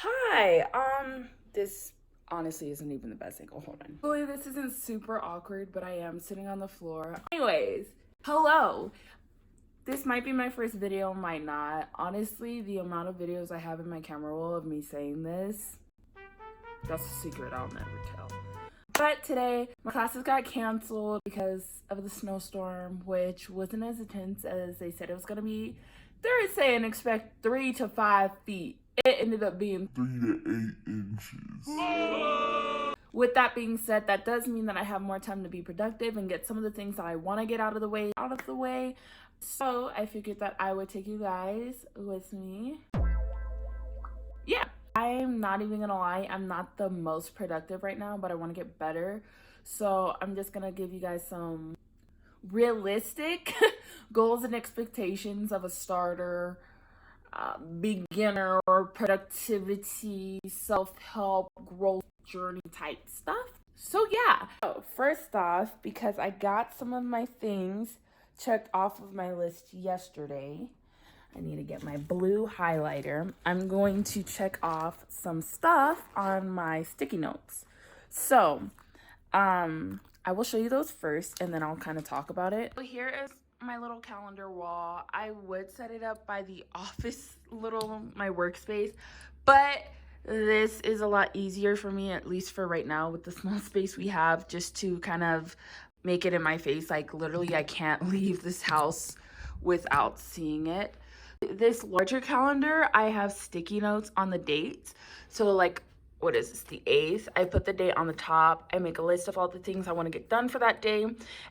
Hi. This honestly isn't even the best angle. Hold on. Hopefully this isn't super awkward, but I am sitting on the floor. Anyways, hello. This might be my first video, might not. Honestly, the amount of videos I have in my camera roll of me saying this, that's a secret I'll never tell. But today, my classes got canceled because of the snowstorm, which wasn't as intense as they said it was gonna be. They're saying expect 3 to 5 feet. It ended up being 3 to 8 inches. With that being said, that does mean that I have more time to be productive and get some of the things that I want to get out of the way. So I figured that I would take you guys with me. Yeah, I'm not even gonna lie, I'm not the most productive right now, but I want to get better. So I'm just gonna give you guys some realistic goals and expectations of a starter, beginner, productivity, self-help, growth journey type stuff. So yeah, first off, because I got some of my things checked off of my list yesterday, I need to get my blue highlighter. I'm going to check off some stuff on my sticky notes. So I will show you those first and then I'll kind of talk about it. So here is my little calendar wall. I would set it up by the office my workspace, but this is a lot easier for me, at least for right now with the small space we have, just to kind of make it in my face. Like literally I can't leave this house without seeing it. This larger calendar, I have sticky notes on the dates. So like, what is this, the 8th? I put the date on the top. I make a list of all the things I want to get done for that day,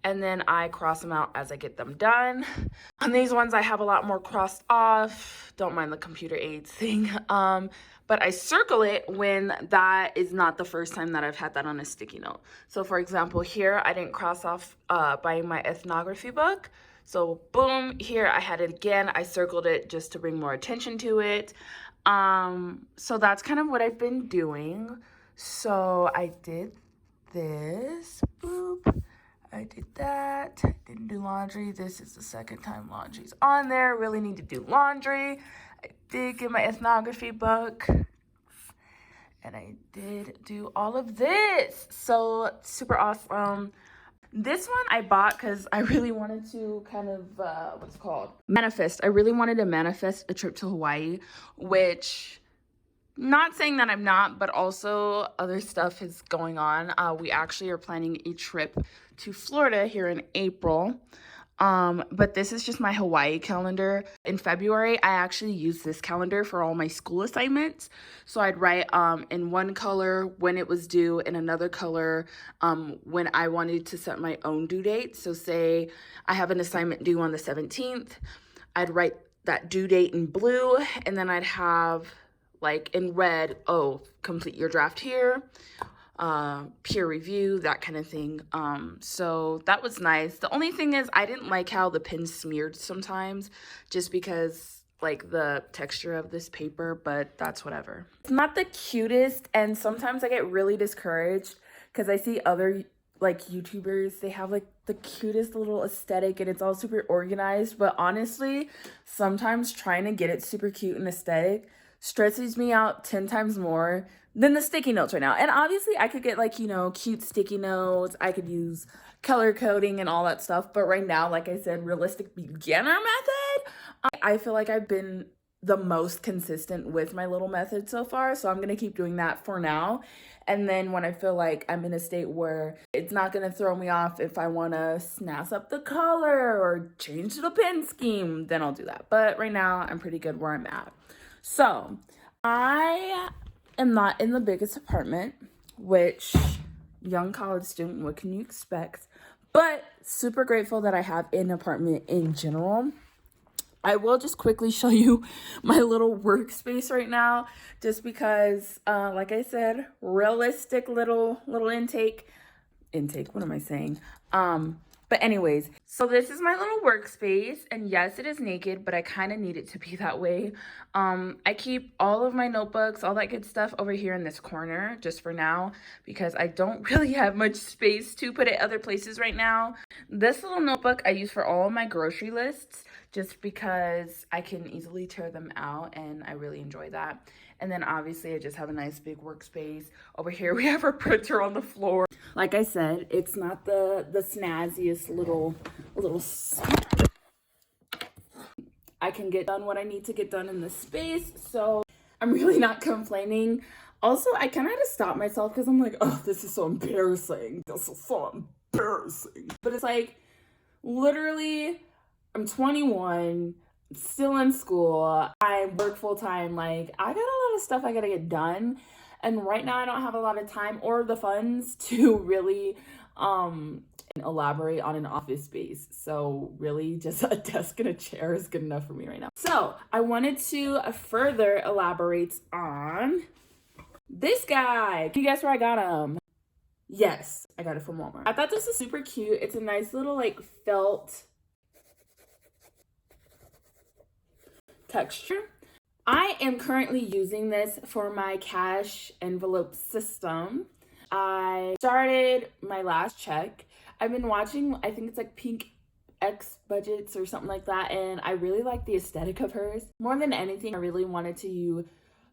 and then I cross them out as I get them done. On these ones, I have a lot more crossed off. Don't mind the computer aids thing. But I circle it when that is not the first time that I've had that on a sticky note. So for example, here, I didn't cross off buying my ethnography book. So boom, here I had it again. I circled it just to bring more attention to it. So that's kind of what I've been doing. So I did this, boop. I did that, didn't do laundry. This is the second time laundry's on there. Really need to do laundry. I did get my ethnography book. And I did do all of this. So super awesome. This one I bought because I really wanted to kind of, what's it called? Manifest. I really wanted to manifest a trip to Hawaii, which, not saying that I'm not, but also other stuff is going on. We actually are planning a trip to Florida here in April. But this is just my Hawaii calendar. In February, I actually used this calendar for all my school assignments. So I'd write in one color when it was due, in another color when I wanted to set my own due date. So say I have an assignment due on the 17th, I'd write that due date in blue, and then I'd have like in red, oh, complete your draft here. Peer review, that kind of thing. So that was nice. The only thing is I didn't like how the pen smeared sometimes, just because like the texture of this paper, but that's whatever. It's not the cutest, and sometimes I get really discouraged because I see other like YouTubers, they have like the cutest little aesthetic and it's all super organized, but honestly, sometimes trying to get it super cute and aesthetic stresses me out 10 times more than the sticky notes right now. And obviously I could get like, you know, cute sticky notes. I could use color coding and all that stuff. But right now, like I said, realistic beginner method, I feel like I've been the most consistent with my little method so far. So I'm going to keep doing that for now. And then when I feel like I'm in a state where it's not going to throw me off if I want to snazz up the color or change the pen scheme, then I'll do that. But right now I'm pretty good where I'm at. So I am not in the biggest apartment, which young college student, what can you expect? But super grateful that I have an apartment in general. I will just quickly show you my little workspace right now, just because, like I said, realistic little intake, what am I saying? But anyways, so this is my little workspace, and yes, it is naked, but I kind of need it to be that way. I keep all of my notebooks, all that good stuff over here in this corner, just for now, because I don't really have much space to put it other places right now. This little notebook I use for all of my grocery lists, just because I can easily tear them out, and I really enjoy that. And then obviously I just have a nice big workspace. Over here we have our printer on the floor. Like I said, it's not the snazziest little I can get done what I need to get done in this space, so I'm really not complaining. Also, I kind of had to stop myself because I'm like, oh, this is so embarrassing. This is so embarrassing. But it's like, literally, I'm 21, still in school. I work full time. Like, I got a lot of stuff I gotta get done. And right now I don't have a lot of time or the funds to really elaborate on an office space. So really just a desk and a chair is good enough for me right now. So I wanted to further elaborate on this guy. Can you guess where I got him? Yes, I got it from Walmart. I thought this was super cute. It's a nice little like felt texture. I am currently using this for my cash envelope system. I started my last check. I've been watching, I think it's like Pink X Budgets or something like that, and I really like the aesthetic of hers. More than anything, I really wanted to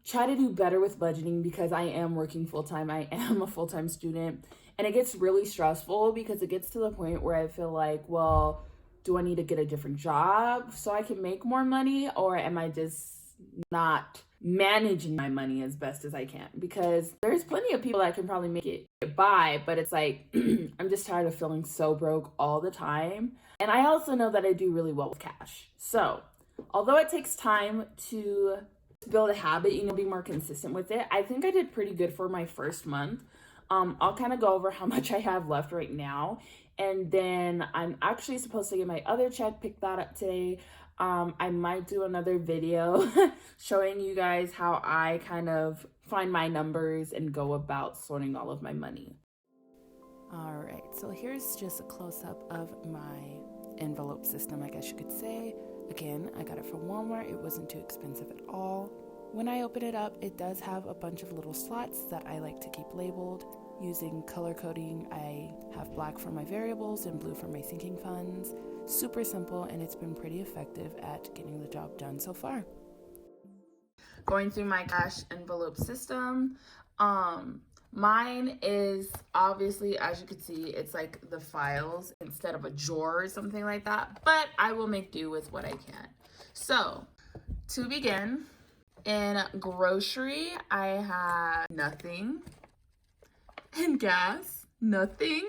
try to do better with budgeting because I am working full-time. I am a full-time student, and it gets really stressful because it gets to the point where I feel like, well, do I need to get a different job so I can make more money, or am I just not managing my money as best as I can? Because there's plenty of people that can probably make it by, but it's like I'm just tired of feeling so broke all the time. And I also know that I do really well with cash. So although it takes time to build a habit, be more consistent with it, I think I did pretty good for my first month. I'll kind of go over how much I have left right now, and then I'm actually supposed to get my other check, pick that up today. I might do another video showing you guys how I kind of find my numbers and go about sorting all of my money. All right, so here's just a close-up of my envelope system, I guess you could say. Again, I got it from Walmart. It wasn't too expensive at all. When I open it up, it does have a bunch of little slots that I like to keep labeled. Using color coding, I have black for my variables and blue for my sinking funds. Super simple, and it's been pretty effective at getting the job done so far. Going through my cash envelope system, mine is obviously, as you can see, it's like the files instead of a drawer or something like that, but I will make do with what I can. So to begin, in grocery, I have nothing. In gas, nothing.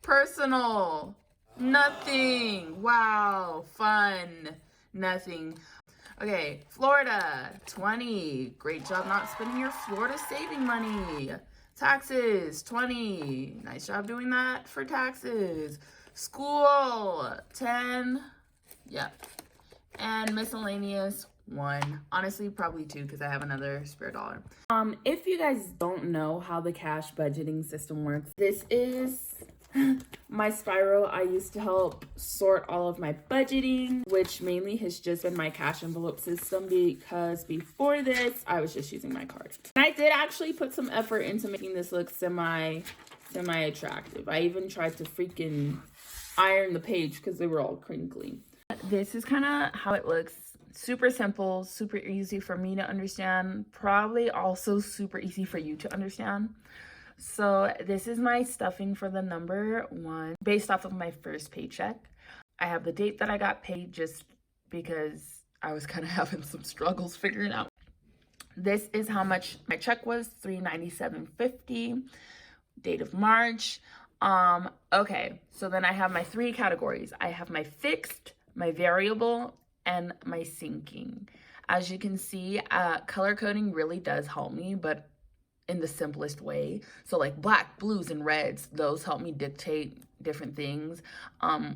Personal, nothing. Wow, fun, nothing. Okay, Florida, 20. Great job not spending your Florida saving money. Taxes, 20. Nice job doing that for taxes. School, 10. Yep. And miscellaneous, 1. Honestly, probably 2 because I have another spare dollar. If you guys don't know how the cash budgeting system works, this is my spiral I used to help sort all of my budgeting, which mainly has just been my cash envelope system because before this, I was just using my card. And I did actually put some effort into making this look semi-attractive. I even tried to freaking iron the page because they were all crinkly. This is kind of how it looks. Super simple, super easy for me to understand, probably also super easy for you to understand. So this is my stuffing for the number 1 based off of my first paycheck. I have the date that I got paid just because I was kind of having some struggles figuring out. This is how much my check was, $397.50, date of March. Okay, so then I have my 3 categories. I have my fixed, my variable, and my sinking. As you can see, color coding really does help me, but in the simplest way. So like black, blues, and reds, those help me dictate different things.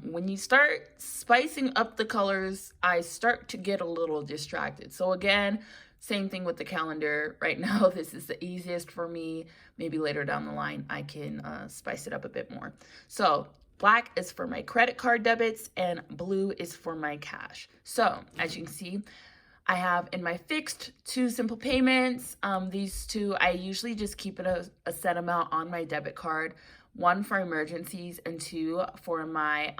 When you start spicing up the colors, I start to get a little distracted. So again, same thing with the calendar. Right now, this is the easiest for me. Maybe later down the line, I can spice it up a bit more. So black is for my credit card debits and blue is for my cash. So as you can see, I have in my fixed 2 simple payments. These 2, I usually just keep it a set amount on my debit card. 1 for emergencies and 2 for my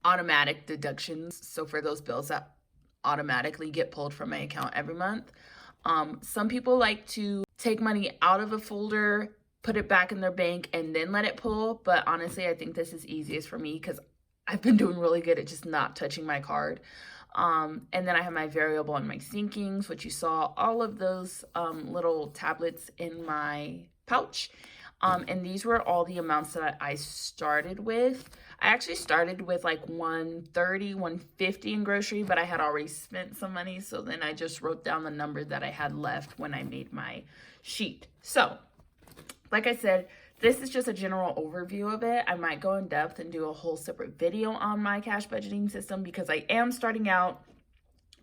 automatic deductions. So for those bills that automatically get pulled from my account every month. Some people like to take money out of a folder, put it back in their bank, and then let it pull. But honestly, I think this is easiest for me because I've been doing really good at just not touching my card. And then I have my variable and my sinkings, which you saw all of those little tablets in my pouch. And these were all the amounts that I started with. I actually started with like 130, 150 in grocery, but I had already spent some money. So then I just wrote down the number that I had left when I made my sheet. So like I said, this is just a general overview of it. I might go in depth and do a whole separate video on my cash budgeting system because I am starting out.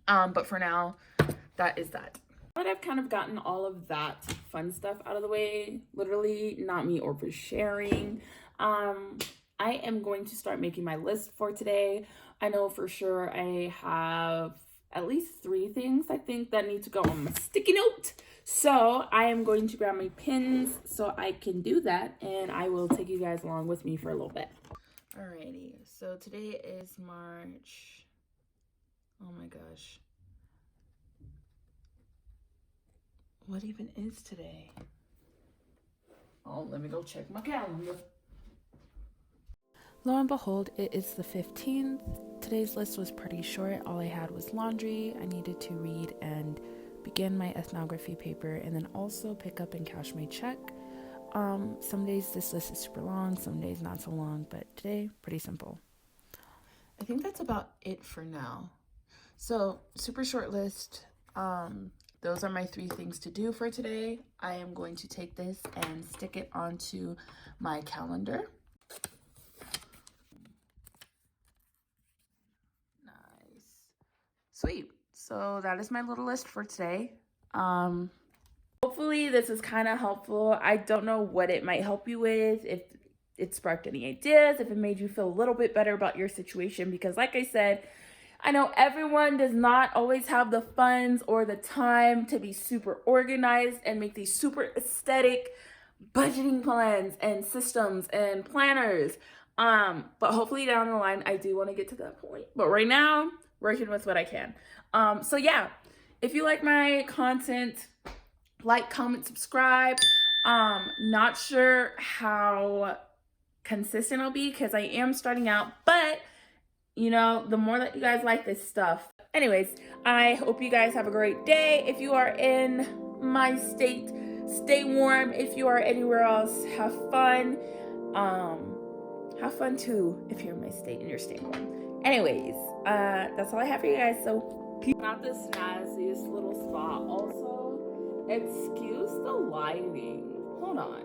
But for now, that is that. Now that I've kind of gotten all of that fun stuff out of the way, literally not me oversharing, I am going to start making my list for today. I know for sure I have at least 3 things I think that need to go on my sticky note. So I am going to grab my pins so I can do that, and I will take you guys along with me for a little bit. Alrighty, so today is March, oh my gosh. What even is today? Oh, let me go check my calendar. Lo and behold, it is the 15th. Today's list was pretty short. All I had was laundry. I needed to read and begin my ethnography paper and then also pick up and cash my check. Some days this list is super long, some days not so long, but today, pretty simple. I think that's about it for now. So, super short list. Those are my 3 things to do for today. I am going to take this and stick it onto my calendar. Nice. Sweet. So that is my little list for today. Hopefully this is kind of helpful. I don't know what it might help you with, if it sparked any ideas, if it made you feel a little bit better about your situation, because like I said, I know everyone does not always have the funds or the time to be super organized and make these super aesthetic budgeting plans and systems and planners. But hopefully down the line, I do want to get to that point. But right now, working with what I can. So yeah, if you like my content, like, comment, subscribe. Not sure how consistent I'll be because I am starting out, but you know, the more that you guys like this stuff. Anyways, I hope you guys have a great day. If you are in my state, stay warm. If you are anywhere else, have fun. Have fun too if you're in my state and you're staying warm. Anyways, that's all I have for you guys. So, not the snazziest little spot. Also, excuse the lighting. Hold on.